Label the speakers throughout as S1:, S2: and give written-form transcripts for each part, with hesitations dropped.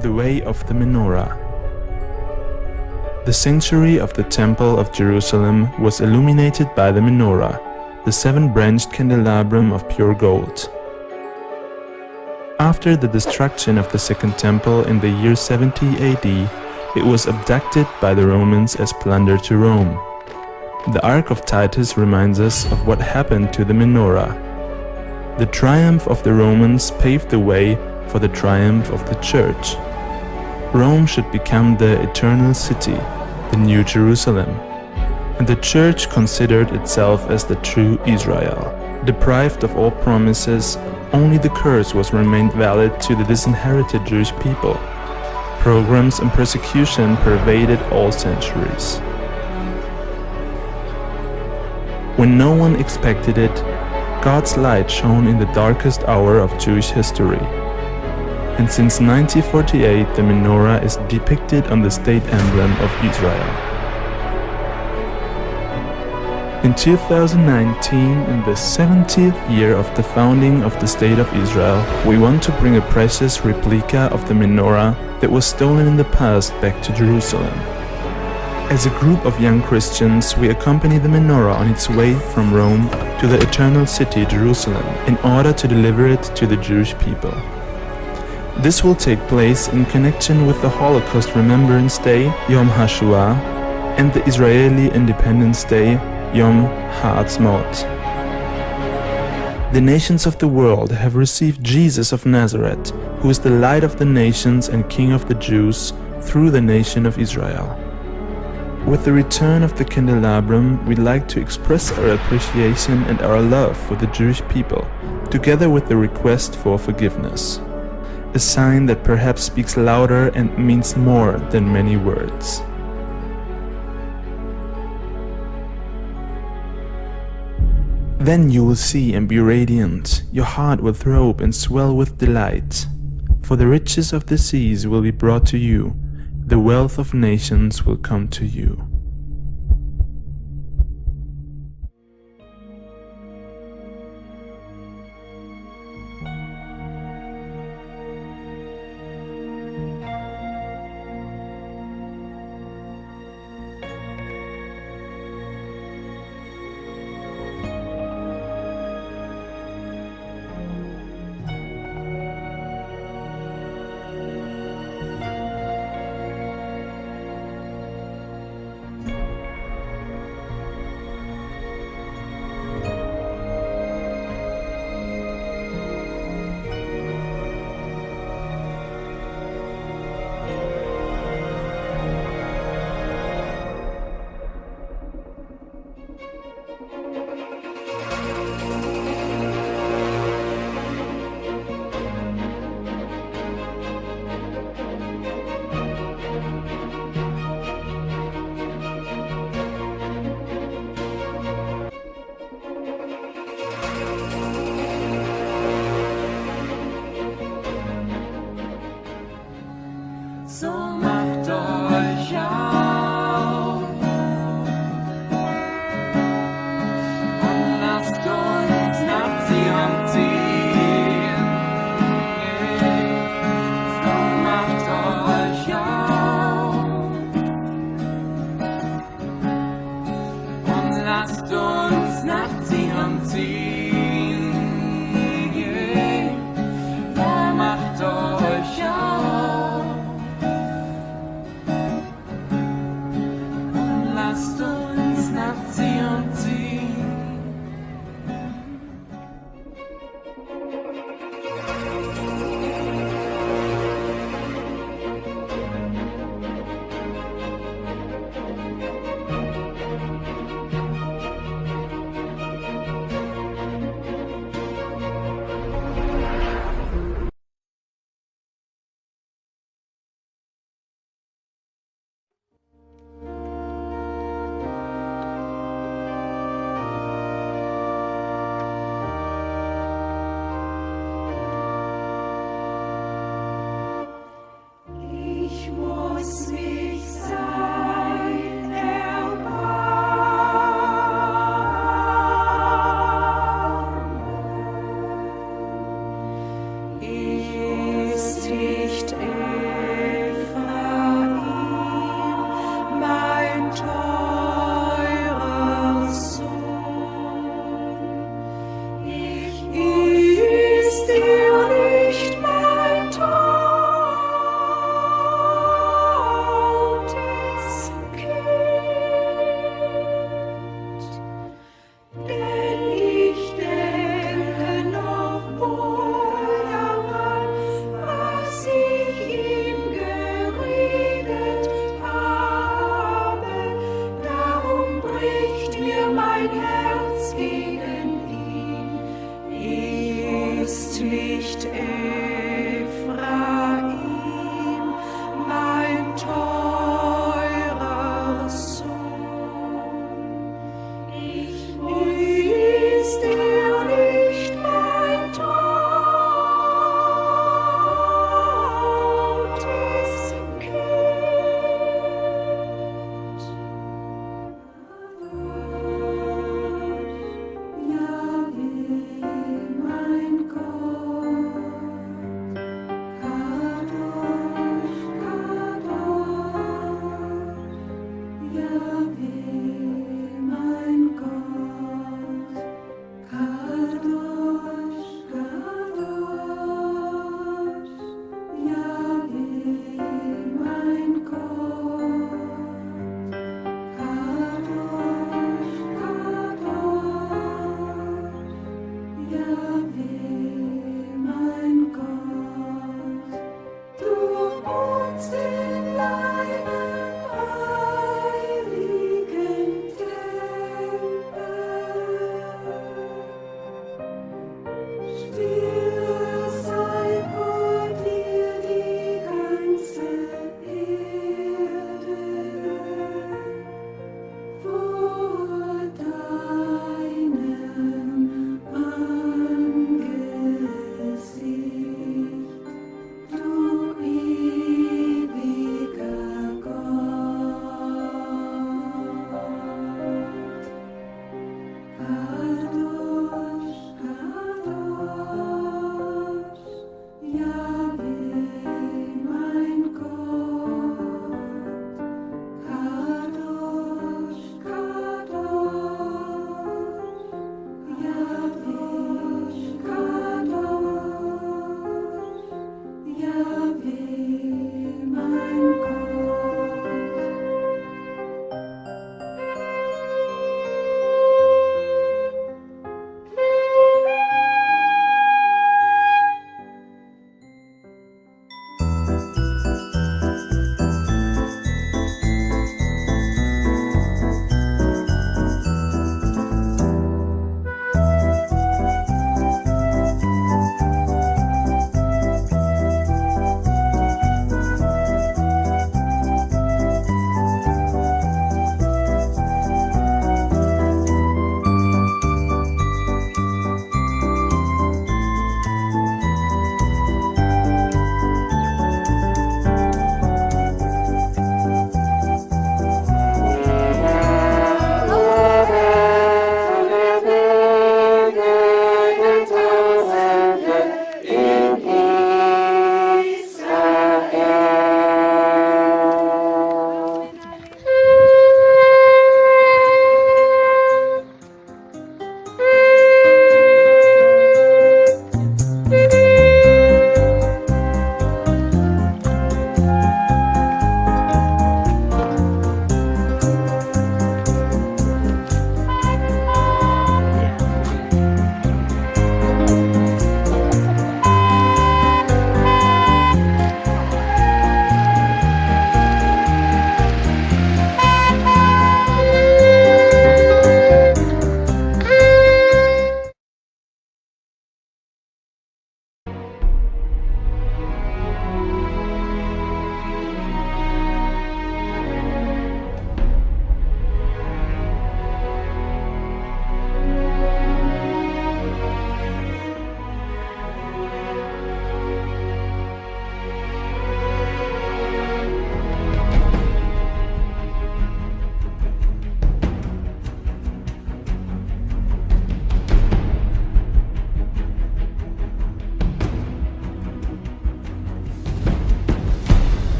S1: The Way of the Menorah. The sanctuary of the Temple of Jerusalem was illuminated by the menorah, the seven-branched candelabrum of pure gold. After the destruction of the Second Temple in the year 70 AD, it was abducted by the Romans as plunder to Rome. The Ark of Titus reminds us of what happened to the menorah. The triumph of the Romans paved the way for the triumph of the Church. Rome should become the eternal city, the New Jerusalem, and the Church considered itself as the true Israel. Deprived of all promises, only the curse was remained valid to the disinherited Jewish people. Pogroms and persecution pervaded all centuries. When no one expected it, God's light shone in the darkest hour of Jewish history. And since 1948, the menorah is depicted on the state emblem of Israel. In 2019, in the 70th year of the founding of the State of Israel, we want to bring a precious replica of the menorah that was stolen in the past back to Jerusalem. As a group of young Christians, we accompany the menorah on its way from Rome to the eternal city Jerusalem in order to deliver it to the Jewish people. This will take place in connection with the Holocaust Remembrance Day, Yom HaShoah, and the Israeli Independence Day, Yom HaAtzmaut. The nations of the world have received Jesus of Nazareth, who is the light of the nations and King of the Jews, through the nation of Israel. With the return of the candelabrum, we'd like to express our appreciation and our love for the Jewish people, together with the request for forgiveness. A sign that perhaps speaks louder and means more than many words. Then you will see and be radiant, your heart will throb and swell with delight. For the riches of the seas will be brought to you, the wealth of nations will come to you.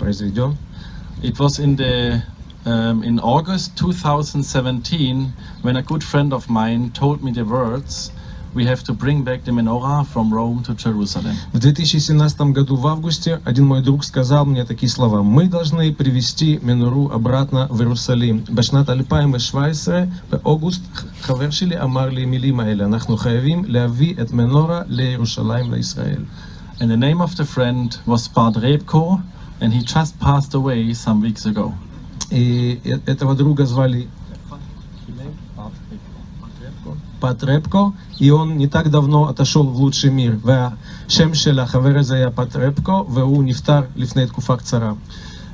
S2: произведен.
S3: It was in August 2017 when a good friend of mine told me the words, "We have to bring back the menorah from Rome to Jerusalem."
S2: В 2017 году в августе один мой друг сказал мне такие слова: мы должны привести менору обратно в Иерусалим. בשנת 2017 באוגוסט חבר שלי אמר לי מילים האלה: אנחנו חייבים להביא את מנורה לירושלים, לישראל.
S3: And the name of the friend was Repko, and he just passed away some weeks ago.
S2: И этого друга звали Репко, и он не так давно отошел в лучший мир. והשם של החבר הזה היה רפקו, והוא נפטר לפני תקופה קצרה.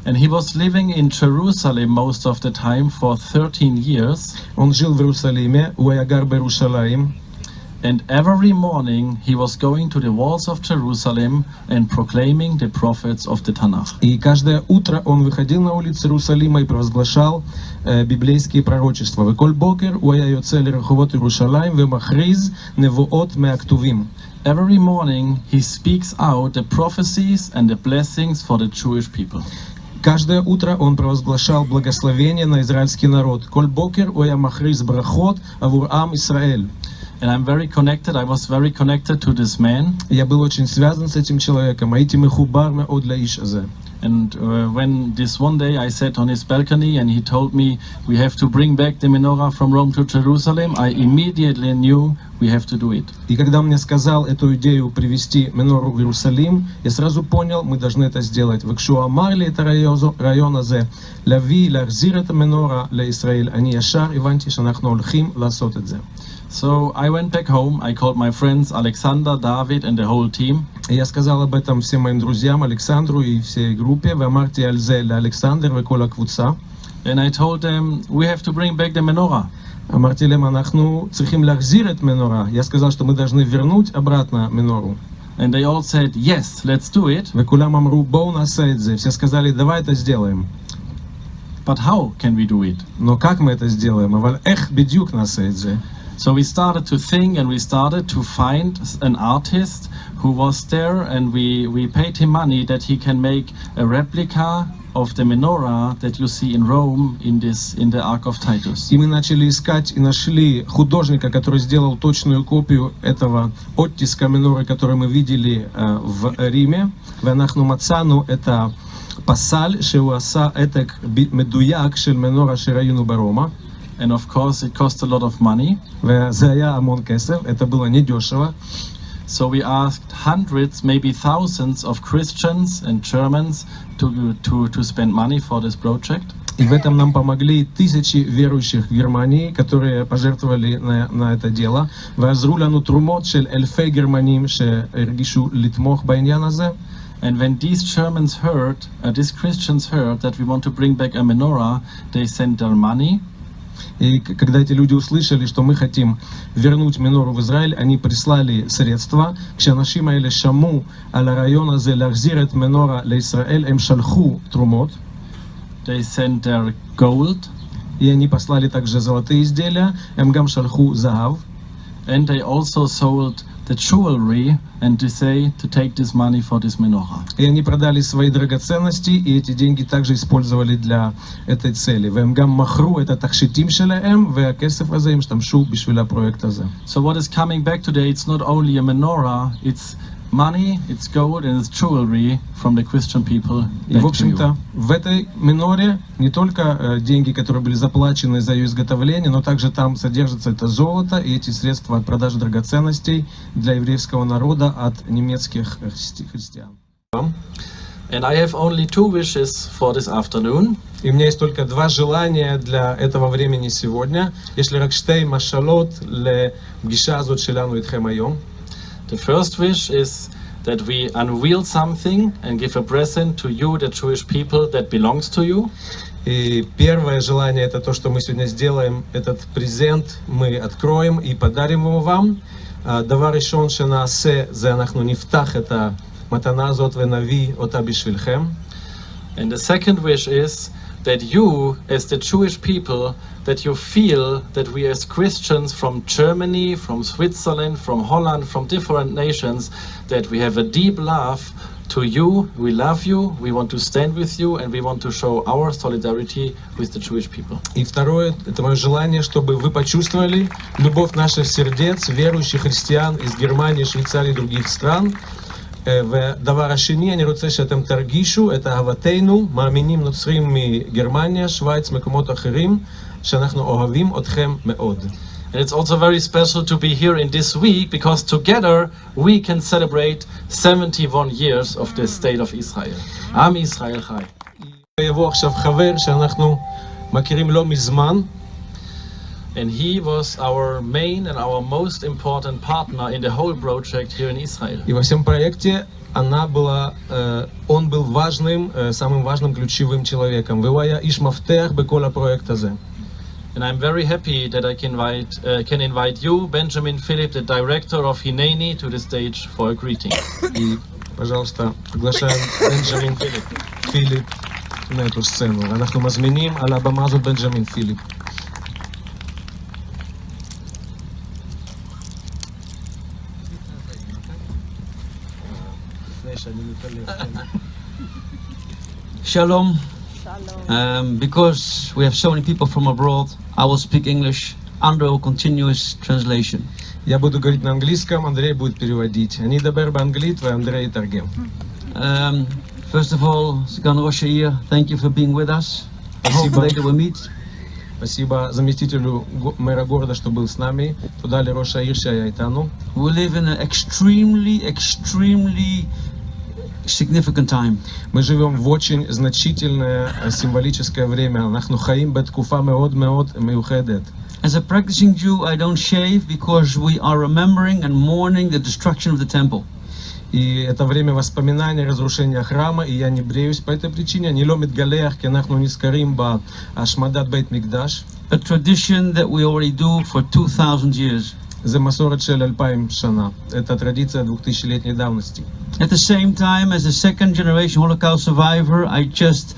S3: And he was living in Jerusalem most of the time for 13 years.
S2: Он жил в Иерусалиме, הוא היה גר בירושלים.
S3: And every morning he was going to the walls of Jerusalem and proclaiming the prophets of the Tanakh.
S2: И каждое утро он выходил на улицы Иерусалима и провозглашал библейские пророчества. וכל בוקר הוא היה יוצא לרחובות ירושלים ומכריז נבואות מהכתובים.
S3: Every morning he speaks out the prophecies and the blessings for the Jewish people.
S2: каждое утро он провозглашал благословение на израильский народ. כל בוקר הוא היה מכריז ברכות עבור עם ישראל.
S3: And I was very connected to this man.
S2: Я был очень связан с этим человеком. הייתי מחובר מאוד לאיש הזה.
S3: And when this one day I sat on his balcony and he told me we have to bring back the menorah from Rome to Jerusalem, I immediately knew we have to do it.
S2: И когда он мне сказал эту идею привести менору в Иерусалим, я сразу понял, мы должны это сделать. וכשהוא אמר לי את הרעיון הזה, להחזיר את המנורה לישראל, אני ישר הבנתי שאנחנו הולכים לעשות את זה.
S3: So I went back home, I called my friends Alexander, David and the whole team.
S2: Я сказал об этом всем моим друзьям, Александру и всей группе, ואמרתי על זה לאלכסנדר וכל הקבוצה.
S3: And I told them, we have to bring back the menorah.
S2: אמרתי להם, אנחנו צריכים להחזיר את מנורה. Я сказал, что мы должны вернуть обратно менору.
S3: And they all said, yes, let's do it.
S2: וכולם אמרו, בואו נעשה את זה. все сказали, давай это сделаем.
S3: But how can we do it?
S2: Но как мы это сделаем? אבל איך בדיוק נעשה את זה?
S3: So we started to think and we started to find an artist who was there, and we paid him money that he can make a replica of the menorah that you see in Rome in the Ark of Titus.
S2: И мы начали искать и нашли художника, который сделал точную копию этого оттиска меноры, который мы видели в Риме. ואנחנו מצאנו את הפסל שהוא עשה העתק מדויק של מנורה שראינו ברומא.
S3: And of course it cost a lot of money.
S2: וזה היה המון כסף, это было недешево.
S3: So we asked hundreds, maybe thousands of Christians and Germans to spend money for this project.
S2: И в этом нам помогли тысячи верующих в Германии, которые пожертвовали на это дело. ועזרו לנו תרומות של אלפי גרמנים שהרגישו לתמוך בעניין הזה.
S3: And when these Christians heard that we want to bring back a menorah, they sent their money.
S2: И когда эти люди услышали, что мы хотим вернуть менору в Израиль, они прислали средства. כשאנשים האלה שמעו על הרעיון הזה להחזיר את מנורה לישראל, הם שלחו תרומות.
S3: They sent their gold.
S2: И они послали также золотые изделия, הם גם שלחו זהב.
S3: And they also sold the jewelry and they say to take this money for this menorah.
S2: И они продали свои драгоценности, и эти деньги также использовали для этой цели. והם גם מכרו את התכשיטים שלהם, והכסף הזה הם השתמשו בשביל הפרויקט הזה.
S3: So what is coming back today, it's not only a menorah, it's money, it's gold and it's jewelry from the Christian people.
S2: И, в общем-то, в этой меноре не только деньги, которые были заплачены за ее изготовление, но также там содержится это золото и эти средства от продажи драгоценностей для еврейского народа от немецких христиан.
S3: And I have only 2 wishes for this afternoon.
S2: И у меня есть только 2 желания для этого времени сегодня. יש לי רק 2 משלות לפגישה הזאת שלנו איתכם היום.
S3: The first wish is that we unveil something and give a present to you, the Jewish people, that belongs to you.
S2: И первое желание это то, что мы сегодня сделаем, этот презент мы откроем и подарим его вам. דבר ראשון שנעשה זה אנחנו נפתח את המתנה הזאת ונביא אותה בשבילכם.
S3: And the second wish is that you, as the Jewish people, that you feel that we as Christians from Germany, from Switzerland, from Holland, from different nations, that we have a deep love to you, we love you, we want to stand with you, and we want to show our solidarity with the Jewish people.
S2: И второе, это мое желание, чтобы вы почувствовали любовь наших сердец, верующих христиан из Германии, Швейцарии и других стран. ודבר השני, אני רוצה שאתם תרגישו את אהבתנו, מאמינים נוצרים מגרמניה, שוויץ, מקומות אחרים, שאנחנו אוהבים אתכם מאוד.
S3: And it's also very special to be here in this week because together we can celebrate 71 years of the state of Israel. עם ישראל חי.
S2: יבוא עכשיו חבר שאנחנו מכירים לא מזמן.
S3: And he was our main and our most important partner in the whole project here in Israel.
S2: И во всем проекте он был важным, самым важным ключевым человеком. והוא היה איש מפתח בכל הפרויקט הזה.
S3: And I'm very happy that I can invite you, Benjamin Philip, the director of Hineni, to the stage for a greeting.
S2: И, пожалуйста, приглашаем Бенджамин Филипп на эту сцену. אנחנו מזמינים על הבמה הזאת בנג'מין פיליפ.
S4: Shalom. Because we have so many people from abroad, I will speak English under a continuous translation.
S2: Я буду говорить на английском, Андрей будет переводить. אני אדבר באנגלית ואנדרי יתרגם.
S4: First of all, Sagan Rosh Yair, thank you for being with us. I hope later we'll meet.
S2: спасибо заместителю мэра города, что был с нами. תודה לראש העיר שהיה איתנו.
S4: We live in an extremely significant time.
S2: Мы живем в очень значительное символическое время. אנחנו חיים בתקופה מאוד מאוד מיוחדת.
S4: As a practicing Jew, I don't shave because we are remembering and mourning the destruction of the temple.
S2: И это время воспоминания разрушения храма, и я не бреюсь по этой причине. אני לא מתגלח, כי אנחנו נזכרים בהשמדת בית מקדש.
S4: A tradition that we already do for 2,000 years.
S2: זה מסורת של 2,000 שנה. это традиция 2000-летней давности.
S4: At the same time, as a second generation Holocaust survivor, I just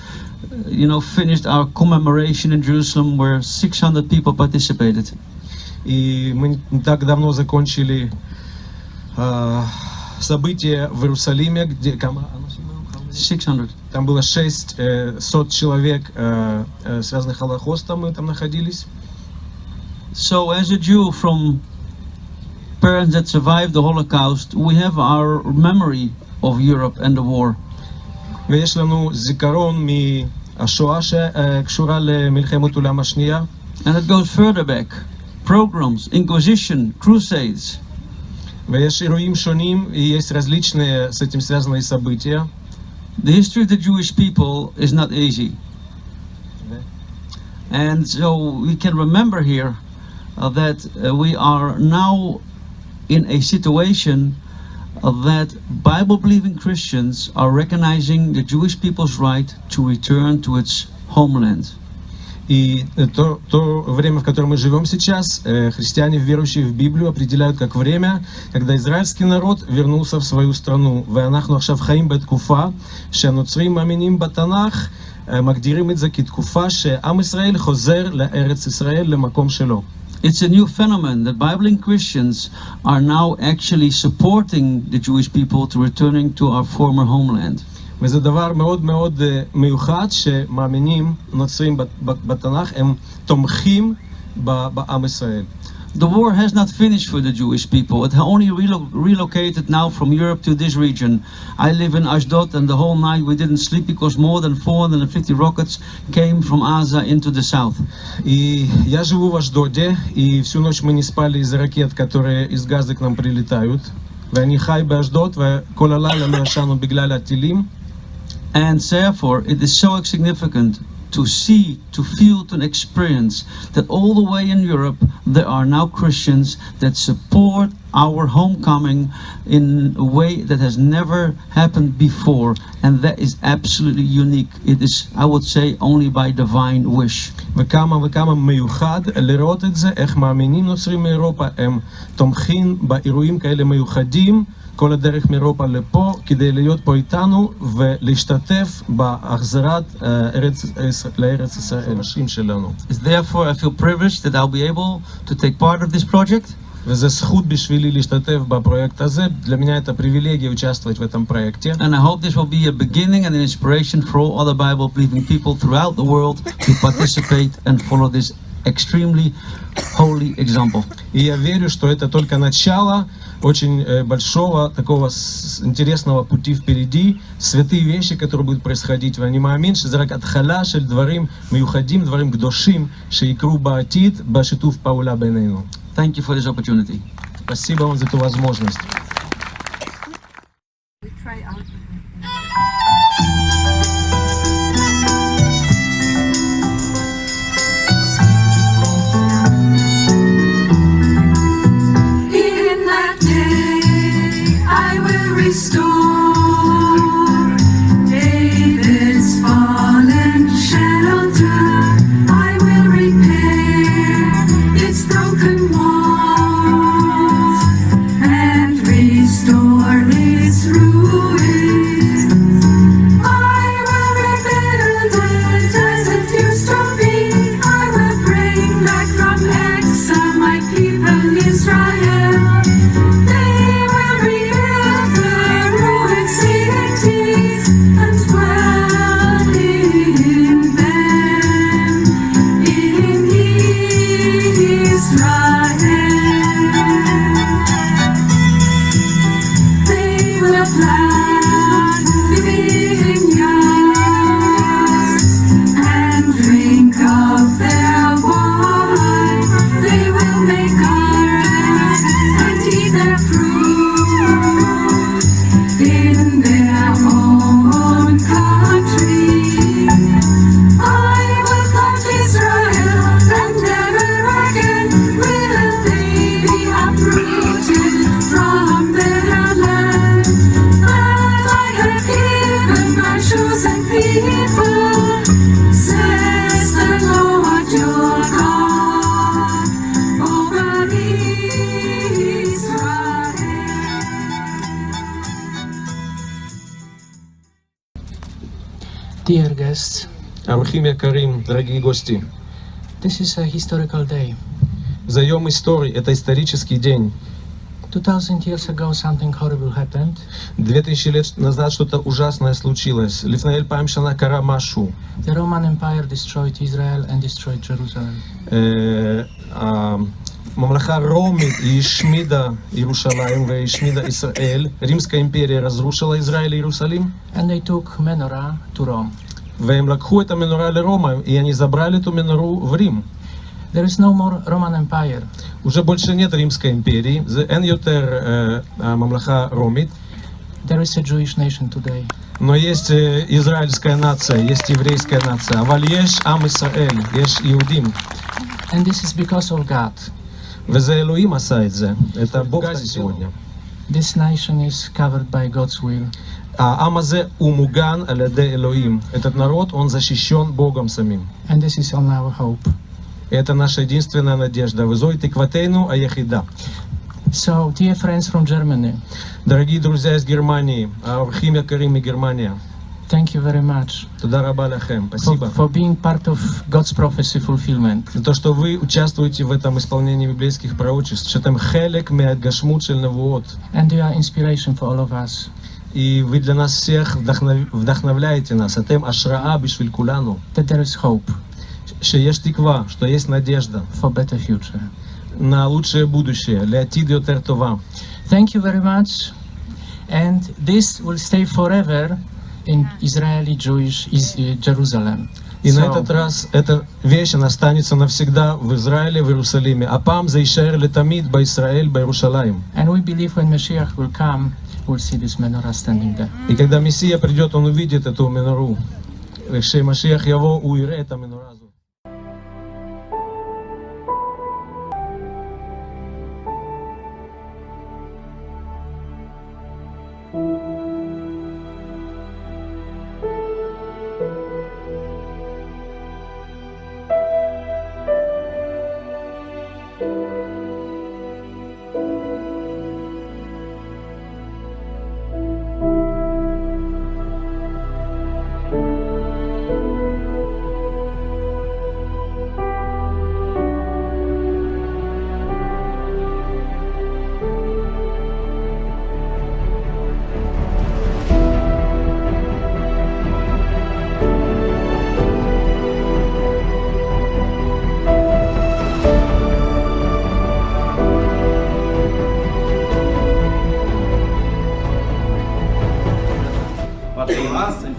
S4: finished our commemoration in Jerusalem where 600 people participated.
S2: И мы не так давно закончили события в Иерусалиме, где
S4: 600.
S2: Там было 600 человек, связанных с Холокостом, мы там находились.
S4: So as a Jew from parents that survived the Holocaust, we have our memory of Europe and the war.
S2: ויש לנו זיכרון מהשואה שקשורה למלחמת העולם השנייה.
S4: And it goes further back. Pogroms, Inquisition, Crusades.
S2: ויש אירועים שונים, есть различные с этим связанные события.
S4: The history of the Jewish people is not easy. And so we can remember here that we are now in a situation that Bible-believing Christians are recognizing the Jewish people's right to return to its homeland.
S2: И то время, в котором мы живем сейчас, христиане, верующие в Библию, определяют как время, когда израильский народ вернулся в свою страну. ואנחנו עכשיו חיים בתקופה שהנוצרים מאמינים בתנ"ך, מגדירים את זה כתקופה שעם ישראל חוזר לארץ ישראל, למקום שלו.
S4: It's a new phenomenon that Bible-believing Christians are now actually supporting the Jewish people to returning to our former homeland.
S2: וזה דבר מאוד מאוד מיוחד שמאמינים נוצרים בתנ"ך, הם תומכים בעם ישראל.
S4: The war has not finished for the Jewish people. It only relocated now from Europe to this region. I live in Ashdod, and the whole night we didn't sleep because more than 450 rockets came from Gaza into the south.
S2: И я живу в Ашдоде, и всю ночь мы не спали из-за ракет, которые из Газы к нам прилетают. ואני חי באשדוד, וכל הלילה לא ישנו בגלל הטילים.
S4: And therefore, it is so significant to see, to feel, to experience that all the way in Europe there are now Christians that support our homecoming in a way that has never happened before, and that is absolutely unique. It is, I would say, only by divine wish.
S2: וכמה מיוחד לראות את זה, איך מאמינים נוצרים מאירופה, הם תומכים באירועים כאלה מיוחדים, כל הדרך מאירופה לפה, כדי להיות פה איתנו ולהשתתף בהחזרת לארץ ישראל, השם שלנו.
S4: Therefore, I feel privileged that I'll be able to take part of this project.
S2: וזה זכות בשבילי להשתתף בפרויקט הזה. для меня это привилегия участвовать в этом проекте.
S4: And I hope this will be a beginning and an inspiration for all other Bible-believing people throughout the world to participate and follow this extremely holy example.
S2: И я верю, что это только начало очень большого, такого интересного пути впереди, святые вещи, которые будут происходить. ואני מאמין שזה רק התחלה של דברים מיוחדים, דברים קדושים, שיקרו בעתיד בשיתוף פעולה בינינו.
S4: Thank you for this opportunity.
S2: спасибо вам за эту возможность.
S5: Dear guests,
S2: אורחים יקרים, дорогие гости,
S5: this is a historical day.
S2: זה יום היסטורי, это исторический день.
S5: 2000 years ago something horrible happened.
S2: 2000 лет назад что-то ужасное случилось. לפני 2000 שנה קרה משהו.
S5: The Roman Empire destroyed Israel and destroyed Jerusalem.
S2: הממלכה הרומית היא השמידה ירושלים והשמידה ישראל. רימסקה אימפריה разрушила Израиль и Иерусалим.
S5: And they took Menorah to Rome.
S2: והם לקחו את המנורה לרומא, и они забрали эту менору в Рим.
S5: There is no more Roman Empire.
S2: уже больше нет римской империи, אין יותר הממלכה הרומית.
S5: There is a Jewish nation today.
S2: Но есть израильская нация, есть еврейская нация. אבל יש עם ישראל, יש יהודים.
S5: And this is because of God.
S2: וזה אלוהים עשה את זה, это Бог сегодня.
S5: This nation is covered by God's will.
S2: העם הזה הוא מוגן על ידי אלוהים. этот народ, он защищен Богом самим.
S5: And this is on our hope.
S2: Это наша единственная надежда. וזוהי תקוותנו היחידה.
S5: So, dear friends from Germany,
S2: דорогие друзья из Германии, האורחים יקרים מגרמניה,
S5: thank you very much
S2: תודה רבה לכם, спасибо.
S5: for being part of God's prophecy fulfillment.
S2: За то, что вы участвуете в этом исполнении библейских пророчеств, שאתם חלק מההתגשמות של נבואות.
S5: And you are inspiration for all of us.
S2: И вы для нас всех вдохновляете нас. אתם השראה בשביל כולנו.
S5: That there is hope
S2: שיש תקווה, что есть надежда.
S5: for better future.
S2: на лучшее будущее, לעתיד יותר טובה.
S5: Thank you very much. And this will stay forever in Israeli Jewish Jerusalem.
S2: И на этот раз эта вещь, она останется навсегда в Израиле, в Иерусалиме. הפעם זה יישאר לתמיד בישראל, בירושלים.
S5: And we believe when Mashiach will come, we'll see this menorah standing there.
S2: И когда Мессия придет, он увидит эту менору. כשמשיח יבוא, הוא יראה את המנורה הזאת.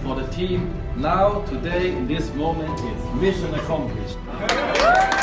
S3: for the team. Now, today, in this moment, it's mission accomplished.